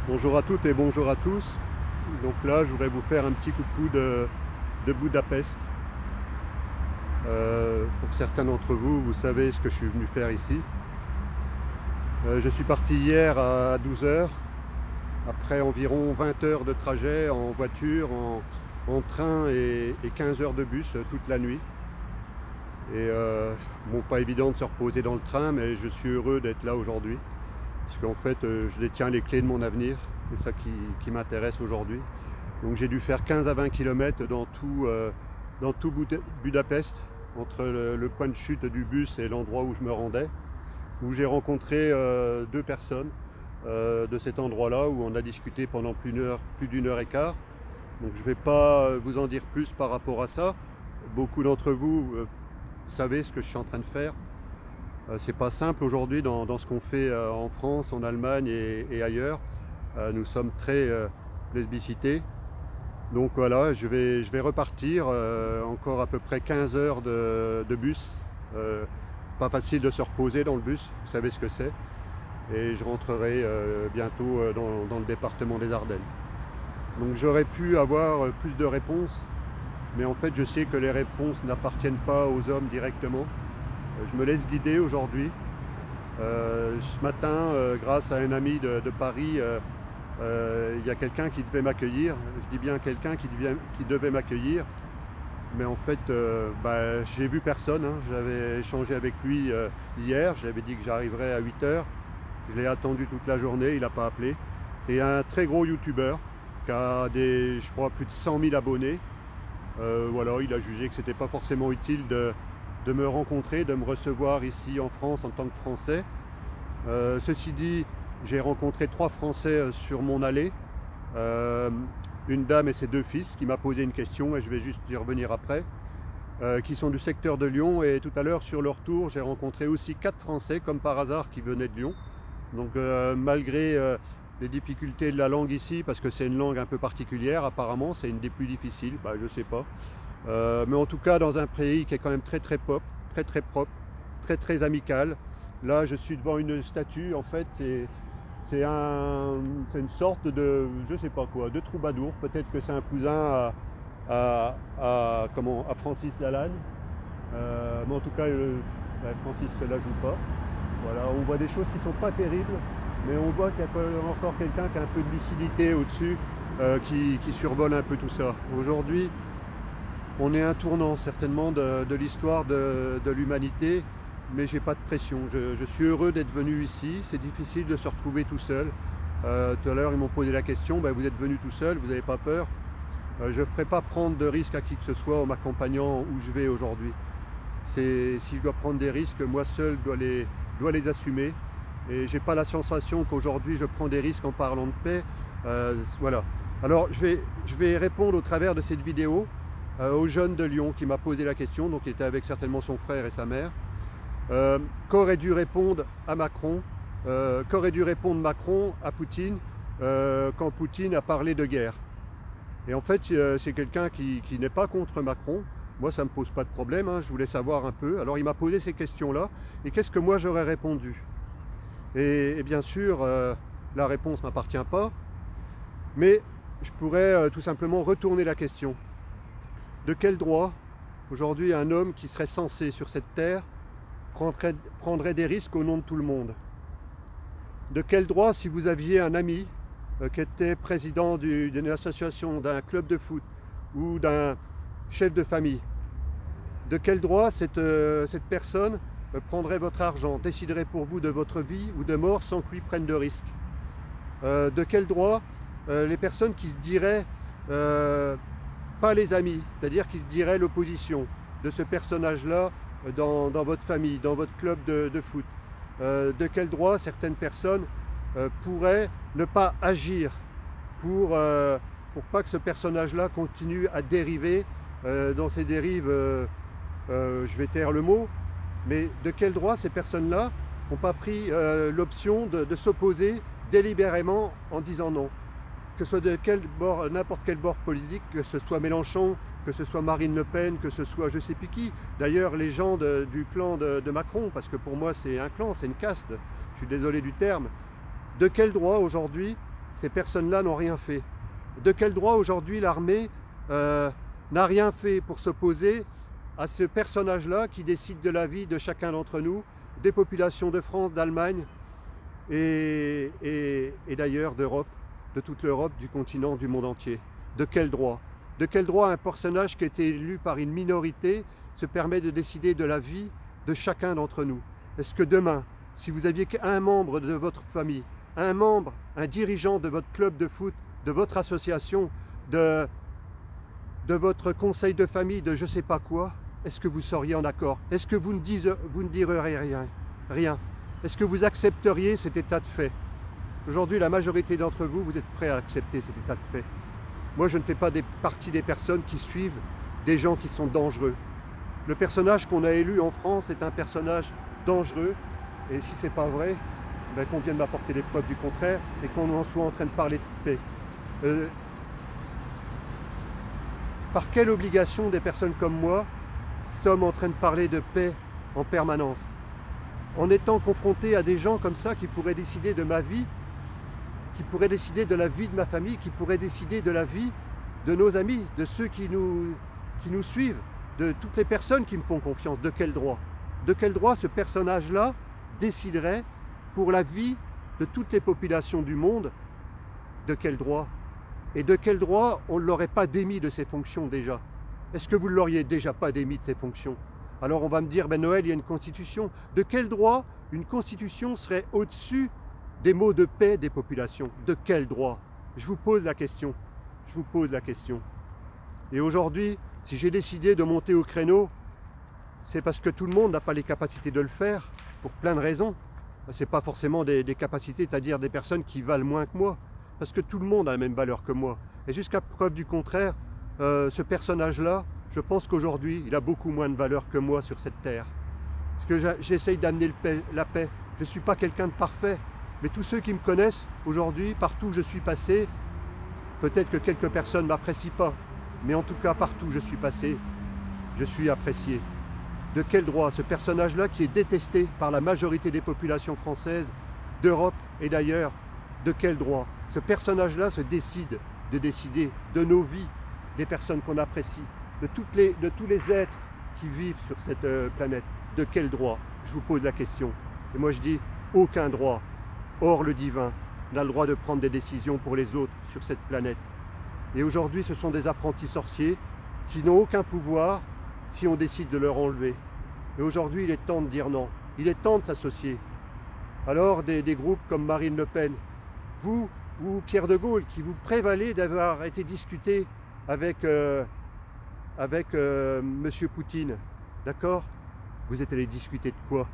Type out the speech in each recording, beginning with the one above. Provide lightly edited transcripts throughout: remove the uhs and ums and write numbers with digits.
Bonjour à toutes et bonjour à tous. Donc là, je voudrais vous faire un petit coucou de Budapest. Pour certains d'entre vous, vous savez ce que je suis venu faire ici. Je suis parti hier à 12 heures, après environ 20 heures de trajet en voiture, en train et 15 heures de bus toute la nuit. Et bon, pas évident de se reposer dans le train, mais je suis heureux d'être là aujourd'hui. Parce qu'en fait, je détiens les clés de mon avenir. C'est ça qui m'intéresse aujourd'hui. Donc j'ai dû faire 15 à 20 km dans tout Budapest, entre le point de chute du bus et l'endroit où je me rendais, où j'ai rencontré deux personnes de cet endroit-là, où on a discuté pendant plus d'une heure et quart. Donc je ne vais pas vous en dire plus par rapport à ça. Beaucoup d'entre vous savez ce que je suis en train de faire. C'est pas simple aujourd'hui dans ce qu'on fait en France, en Allemagne et ailleurs. Nous sommes très plébiscités. Donc voilà, je vais repartir, encore à peu près 15 heures de bus. Pas facile de se reposer dans le bus, vous savez ce que c'est. Et je rentrerai bientôt dans le département des Ardennes. Donc j'aurais pu avoir plus de réponses, mais en fait je sais que les réponses n'appartiennent pas aux hommes directement. Je me laisse guider aujourd'hui. Ce matin, grâce à un ami de Paris, il y a quelqu'un qui devait m'accueillir. Je dis bien quelqu'un qui devait m'accueillir. Mais en fait, j'ai vu personne. J'avais échangé avec lui hier. Je lui avais dit que j'arriverais à 8 heures. Je l'ai attendu toute la journée, il n'a pas appelé. C'est un très gros youtubeur qui a je crois, plus de 100 000 abonnés. Voilà, il a jugé que c'était pas forcément utile de me rencontrer, de me recevoir ici en France en tant que Français. Ceci dit, j'ai rencontré 3 Français sur mon allée, une dame et ses 2 fils qui m'a posé une question et je vais juste y revenir après, qui sont du secteur de Lyon, et tout à l'heure sur leur tour j'ai rencontré aussi 4 Français comme par hasard qui venaient de Lyon. Donc malgré les difficultés de la langue ici, parce que c'est une langue un peu particulière apparemment, c'est une des plus difficiles, je sais pas. Mais en tout cas dans un pays qui est quand même très pop, très propre, très amical. Là je suis devant une statue, en fait c'est une sorte de, je sais pas quoi, de troubadour. Peut-être que c'est un cousin à Francis Lalanne. Mais en tout cas Francis ne la joue pas. Voilà, on voit des choses qui sont pas terribles, mais on voit qu'il y a encore quelqu'un qui a un peu de lucidité au-dessus, qui survole un peu tout ça. Aujourd'hui, on est à un tournant certainement de l'histoire de l'humanité, mais j'ai pas de pression. Je suis heureux d'être venu ici. C'est difficile de se retrouver tout seul. Tout à l'heure, ils m'ont posé la question, vous êtes venu tout seul, vous n'avez pas peur? Je ne ferai pas prendre de risques à qui que ce soit en m'accompagnant où je vais aujourd'hui. Si je dois prendre des risques, moi seul dois les assumer. Et j'ai pas la sensation qu'aujourd'hui je prends des risques en parlant de paix. Voilà. Alors je vais répondre au travers de cette vidéo au jeune de Lyon qui m'a posé la question. Donc il était avec certainement son frère et sa mère. Qu'aurait dû répondre à Macron, qu'aurait dû répondre Macron à Poutine quand Poutine a parlé de guerre? Et en fait c'est quelqu'un qui n'est pas contre Macron. Moi ça ne me pose pas de problème, je voulais savoir un peu. Alors il m'a posé ces questions-là, et qu'est-ce que moi j'aurais répondu? Et bien sûr, la réponse ne m'appartient pas, mais je pourrais tout simplement retourner la question. De quel droit, aujourd'hui, un homme qui serait censé sur cette terre prendrait des risques au nom de tout le monde? De quel droit, si vous aviez un ami qui était président d'une association, d'un club de foot ou d'un chef de famille, de quel droit cette personne prendrait votre argent, déciderait pour vous de votre vie ou de mort sans que lui prenne de risque? De quel droit les personnes qui se diraient pas les amis, c'est-à-dire qui se diraient l'opposition de ce personnage-là dans votre famille, dans votre club de foot, de quel droit certaines personnes pourraient ne pas agir pour pas que ce personnage-là continue à dériver dans ces dérives, je vais taire le mot, mais de quel droit ces personnes-là n'ont pas pris l'option de s'opposer délibérément en disant non? Que ce soit de n'importe quel bord politique, que ce soit Mélenchon, que ce soit Marine Le Pen, que ce soit je sais plus qui. D'ailleurs les gens du clan de Macron, parce que pour moi c'est un clan, c'est une caste, je suis désolé du terme. De quel droit aujourd'hui Ces personnes-là n'ont rien fait. De quel droit aujourd'hui l'armée n'a rien fait pour s'opposer à ce personnage-là qui décide de la vie de chacun d'entre nous, des populations de France, d'Allemagne et d'ailleurs d'Europe, de toute l'Europe, du continent, du monde entier. De quel droit? De quel droit un personnage qui a été élu par une minorité se permet de décider de la vie de chacun d'entre nous? Est-ce que demain, si vous aviez qu'un membre de votre famille, un membre, un dirigeant de votre club de foot, de votre association, de votre conseil de famille, de je ne sais pas quoi, est-ce que vous seriez en accord? Est-ce que vous ne diriez rien? Est-ce que vous accepteriez cet état de fait? Aujourd'hui, la majorité d'entre vous, vous êtes prêts à accepter cet état de fait. Moi, je ne fais pas partie des personnes qui suivent des gens qui sont dangereux. Le personnage qu'on a élu en France est un personnage dangereux. Et si ce n'est pas vrai, ben, qu'on vienne m'apporter les preuves du contraire et qu'on en soit en train de parler de paix. Par quelle obligation des personnes comme moi sommes en train de parler de paix en permanence? En étant confrontés à des gens comme ça qui pourraient décider de ma vie, qui pourraient décider de la vie de ma famille, qui pourraient décider de la vie de nos amis, de ceux qui nous suivent, de toutes les personnes qui me font confiance. De quel droit? De quel droit ce personnage-là déciderait pour la vie de toutes les populations du monde? De quel droit? Et de quel droit on ne l'aurait pas démis de ses fonctions déjà? Est-ce que vous ne l'auriez déjà pas démis de ses fonctions? Alors on va me dire, ben Noël, il y a une constitution. De quel droit une constitution serait au-dessus des mots de paix des populations? De quel droit? Je vous pose la question. Je vous pose la question. Et aujourd'hui, si j'ai décidé de monter au créneau, c'est parce que tout le monde n'a pas les capacités de le faire, pour plein de raisons. Ce n'est pas forcément des capacités, c'est-à-dire des personnes qui valent moins que moi, parce que tout le monde a la même valeur que moi. Et jusqu'à preuve du contraire, ce personnage-là, je pense qu'aujourd'hui, il a beaucoup moins de valeur que moi sur cette terre. Parce que j'essaye d'amener la paix. Je ne suis pas quelqu'un de parfait, mais tous ceux qui me connaissent aujourd'hui, partout où je suis passé, peut-être que quelques personnes ne m'apprécient pas, mais en tout cas, partout où je suis passé, je suis apprécié. De quel droit ce personnage-là, qui est détesté par la majorité des populations françaises, d'Europe et d'ailleurs, de quel droit ce personnage-là se décide de décider de nos vies, des personnes qu'on apprécie, de tous les êtres qui vivent sur cette planète? De quel droit? Je vous pose la question. Et moi je dis, aucun droit, hors le divin, n'a le droit de prendre des décisions pour les autres sur cette planète. Et aujourd'hui, ce sont des apprentis sorciers qui n'ont aucun pouvoir si on décide de leur enlever. Et aujourd'hui, il est temps de dire non. Il est temps de s'associer. Alors, des groupes comme Marine Le Pen, vous ou Pierre de Gaulle, qui vous prévalez d'avoir été discuté avec M. Poutine, d'accord? Vous êtes allé discuter de quoi?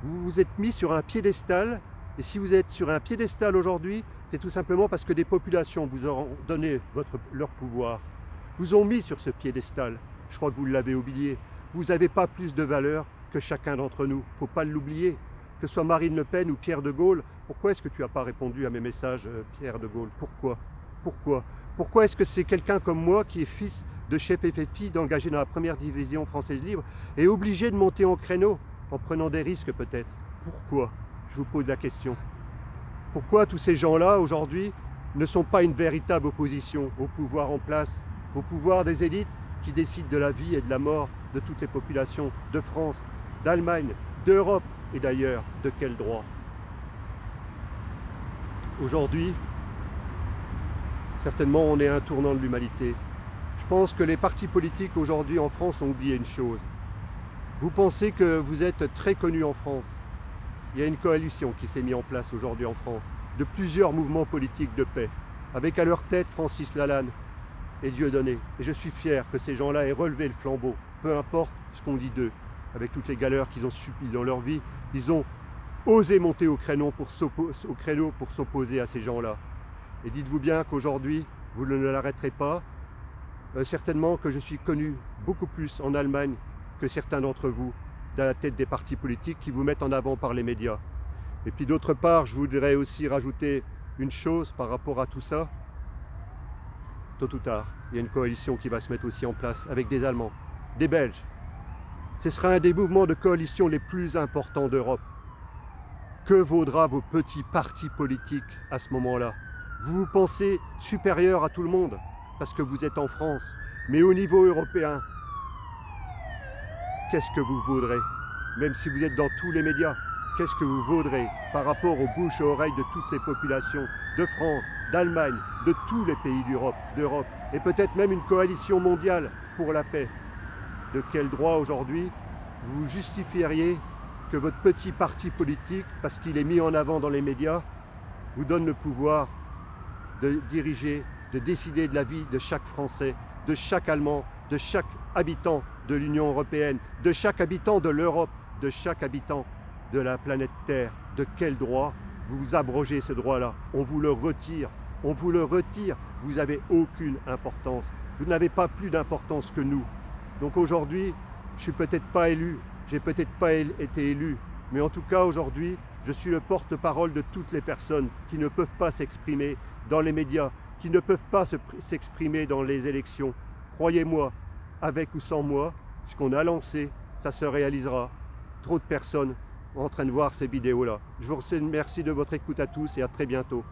Vous vous êtes mis sur un piédestal, et si vous êtes sur un piédestal aujourd'hui, c'est tout simplement parce que des populations vous ont donné leur pouvoir, vous ont mis sur ce piédestal. Je crois que vous l'avez oublié. Vous n'avez pas plus de valeur que chacun d'entre nous. Il ne faut pas l'oublier. Que ce soit Marine Le Pen ou Pierre de Gaulle, pourquoi est-ce que tu n'as pas répondu à mes messages, Pierre de Gaulle? Pourquoi? Pourquoi est-ce que c'est quelqu'un comme moi, qui est fils de chef FFI, d'engagé dans la première division française libre, est obligé de monter en créneau, en prenant des risques peut-être? Pourquoi? Je vous pose la question. Pourquoi tous ces gens-là, aujourd'hui, ne sont pas une véritable opposition au pouvoir en place, au pouvoir des élites qui décident de la vie et de la mort de toutes les populations de France, d'Allemagne, d'Europe et d'ailleurs? De quel droit? Aujourd'hui, certainement, on est à un tournant de l'humanité. Je pense que les partis politiques aujourd'hui en France ont oublié une chose. Vous pensez que vous êtes très connus en France. Il y a une coalition qui s'est mise en place aujourd'hui en France, de plusieurs mouvements politiques de paix, avec à leur tête Francis Lalanne et Dieudonné. Et je suis fier que ces gens-là aient relevé le flambeau, peu importe ce qu'on dit d'eux. Avec toutes les galères qu'ils ont subies dans leur vie, ils ont osé monter au créneau pour s'opposer à ces gens-là. Et dites-vous bien qu'aujourd'hui, vous ne l'arrêterez pas. Certainement que je suis connu beaucoup plus en Allemagne que certains d'entre vous, dans la tête des partis politiques qui vous mettent en avant par les médias. Et puis d'autre part, je voudrais aussi rajouter une chose par rapport à tout ça. Tôt ou tard, il y a une coalition qui va se mettre aussi en place avec des Allemands, des Belges. Ce sera un des mouvements de coalition les plus importants d'Europe. Que vaudra vos petits partis politiques à ce moment-là? Vous vous pensez supérieur à tout le monde parce que vous êtes en France. Mais au niveau européen, qu'est-ce que vous vaudrez? Même si vous êtes dans tous les médias, qu'est-ce que vous vaudrez par rapport aux bouches et oreilles de toutes les populations de France, d'Allemagne, de tous les pays d'Europe, et peut-être même une coalition mondiale pour la paix? De quel droit aujourd'hui vous justifieriez que votre petit parti politique, parce qu'il est mis en avant dans les médias, vous donne le pouvoir de diriger, de décider de la vie de chaque Français, de chaque Allemand, de chaque habitant de l'Union européenne, de chaque habitant de l'Europe, de chaque habitant de la planète Terre? De quel droit vous abrogez ce droit-là? On vous le retire, on vous le retire. Vous n'avez aucune importance. Vous n'avez pas plus d'importance que nous. Donc aujourd'hui, je ne suis peut-être pas élu, j'ai peut-être pas été élu, mais en tout cas aujourd'hui, je suis le porte-parole de toutes les personnes qui ne peuvent pas s'exprimer dans les médias, qui ne peuvent pas s'exprimer dans les élections. Croyez-moi, avec ou sans moi, ce qu'on a lancé, ça se réalisera. Trop de personnes sont en train de voir ces vidéos-là. Je vous remercie de votre écoute à tous et à très bientôt.